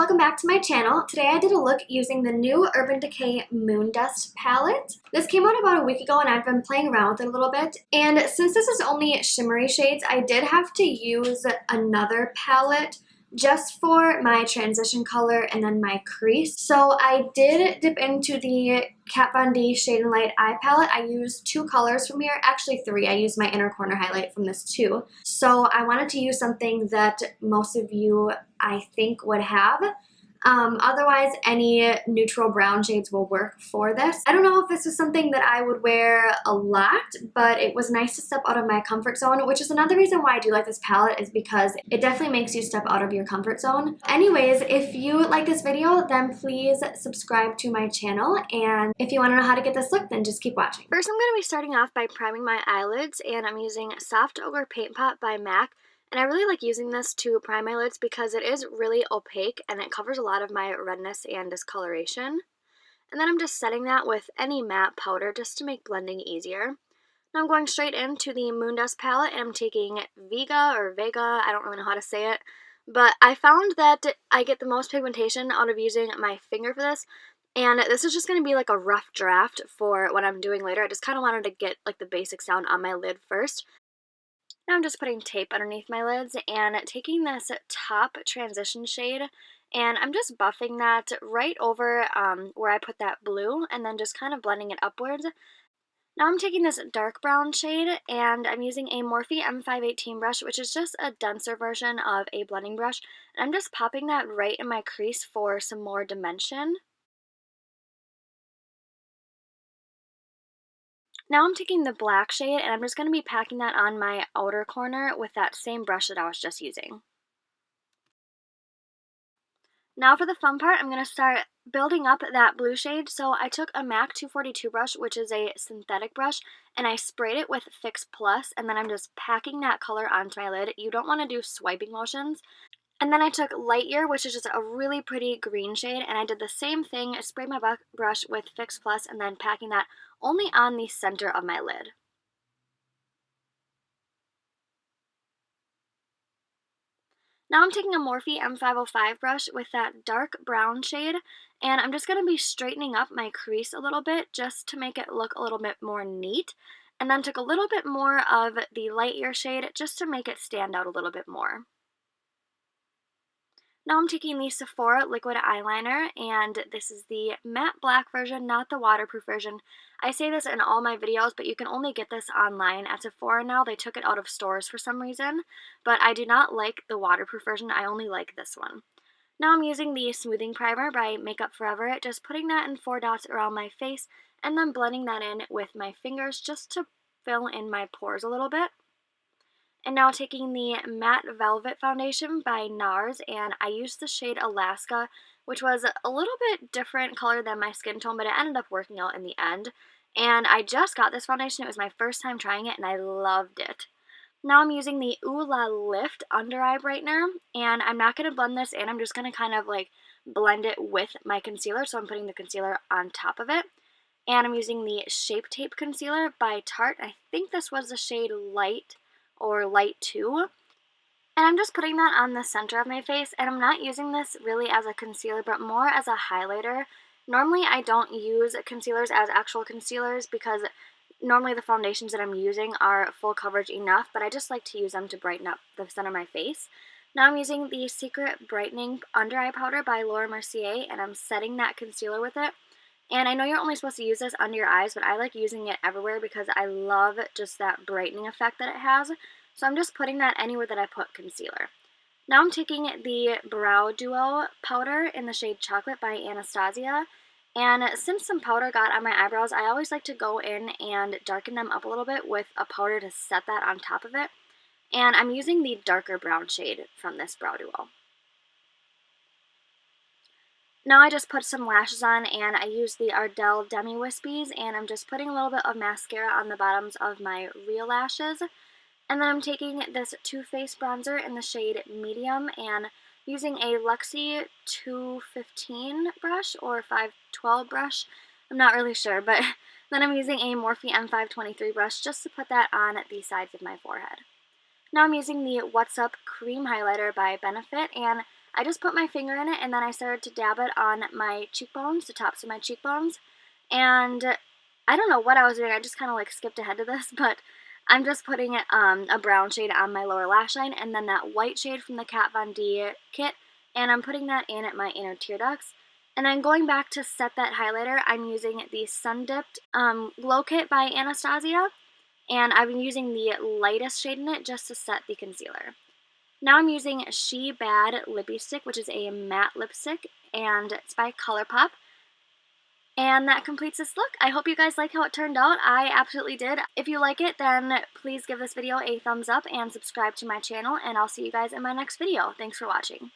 welcome back to my channel. Today I did a look using the new Urban Decay Moondust palette. This came out about a week ago and I've been playing around with it a little bit. And since this is only shimmery shades, I did have to use another palette just for my transition color and then my crease. So I did dip into the Kat Von D Shade and Light Eye Palette. I used two colors from here, actually three. I used my inner corner highlight from this too. So I wanted to use something that most of you, I think, would have. Otherwise, any neutral brown shades will work for this. I don't know if this is something that I would wear a lot, but it was nice to step out of my comfort zone, which is another reason why I do like this palette, is because it definitely makes you step out of your comfort zone. Anyways, if you like this video, then please subscribe to my channel, and if you want to know how to get this look, then just keep watching. First, I'm going to be starting off by priming my eyelids, and I'm using Soft Ochre Paint Pot by MAC. And I really like using this to prime my lids because it is really opaque and it covers a lot of my redness and discoloration. And then I'm just setting that with any matte powder just to make blending easier. Now I'm going straight into the Moondust palette and I'm taking Vega, I don't really know how to say it. But I found that I get the most pigmentation out of using my finger for this. And this is just going to be like a rough draft for what I'm doing later. I just kind of wanted to get like the basic sound on my lid first. Now I'm just putting tape underneath my lids and taking this top transition shade and I'm just buffing that right over where I put that blue and then just kind of blending it upwards. Now I'm taking this dark brown shade and I'm using a Morphe M518 brush, which is just a denser version of a blending brush. And I'm just popping that right in my crease for some more dimension. Now I'm taking the black shade and I'm just going to be packing that on my outer corner with that same brush that I was just using. Now for the fun part, I'm going to start building up that blue shade. So I took a MAC 242 brush, which is a synthetic brush, and I sprayed it with Fix Plus, and then I'm just packing that color onto my lid. You don't want to do swiping motions. And then I took Light Year, which is just a really pretty green shade, and I did the same thing, sprayed my brush with Fix Plus, and then packing that only on the center of my lid. Now I'm taking a Morphe M505 brush with that dark brown shade, and I'm just going to be straightening up my crease a little bit just to make it look a little bit more neat. And then took a little bit more of the Light Year shade just to make it stand out a little bit more. Now I'm taking the Sephora liquid eyeliner, and this is the matte black version, not the waterproof version. I say this in all my videos, but you can only get this online at Sephora now. They took it out of stores for some reason, but I do not like the waterproof version. I only like this one. Now I'm using the smoothing primer by Makeup Forever, just putting that in 4 dots around my face, and then blending that in with my fingers just to fill in my pores a little bit. And now taking the Matte Velvet Foundation by NARS, and I used the shade Alaska, which was a little bit different color than my skin tone, but it ended up working out in the end. And I just got this foundation. It was my first time trying it, and I loved it. Now I'm using the Ohh La Lift Under Eye Brightener, and I'm not going to blend this in. I'm just going to kind of like blend it with my concealer, so I'm putting the concealer on top of it. And I'm using the Shape Tape Concealer by Tarte. I think this was the shade Light or Light 2. And I'm just putting that on the center of my face, and I'm not using this really as a concealer, but more as a highlighter. Normally I don't use concealers as actual concealers because normally the foundations that I'm using are full coverage enough, but I just like to use them to brighten up the center of my face. Now I'm using the Secret Brightening Under Eye Powder by Mercier, and I'm setting that concealer with it. And I know you're only supposed to use this under your eyes, but I like using it everywhere because I love just that brightening effect that it has. So I'm just putting that anywhere that I put concealer. Now I'm taking the Brow Duo powder in the shade Chocolate by Anastasia. And since some powder got on my eyebrows, I always like to go in and darken them up a little bit with a powder to set that on top of it. And I'm using the darker brown shade from this Brow Duo. Now I just put some lashes on, and I use the Ardell Demi Wispies, and I'm just putting a little bit of mascara on the bottoms of my real lashes. And then I'm taking this Too Faced bronzer in the shade Medium and using a Luxie 215 brush or 512 brush. I'm not really sure, but then I'm using a Morphe M523 brush just to put that on the sides of my forehead. Now I'm using the What's Up Cream Highlighter by Benefit, and I just put my finger in it and then I started to dab it on my cheekbones, the tops of my cheekbones. And I don't know what I was doing. I just kind of like skipped ahead to this, but I'm just putting a brown shade on my lower lash line and then that white shade from the Kat Von D kit, and I'm putting that in at my inner tear ducts. And then going back to set that highlighter, I'm using the Sundipped Glow Kit by Anastasia, and I've been using the lightest shade in it just to set the concealer. Now I'm using She Bad Lippie Stick, which is a matte lipstick, and it's by Colourpop. And that completes this look. I hope you guys like how it turned out. I absolutely did. If you like it, then please give this video a thumbs up and subscribe to my channel, and I'll see you guys in my next video. Thanks for watching.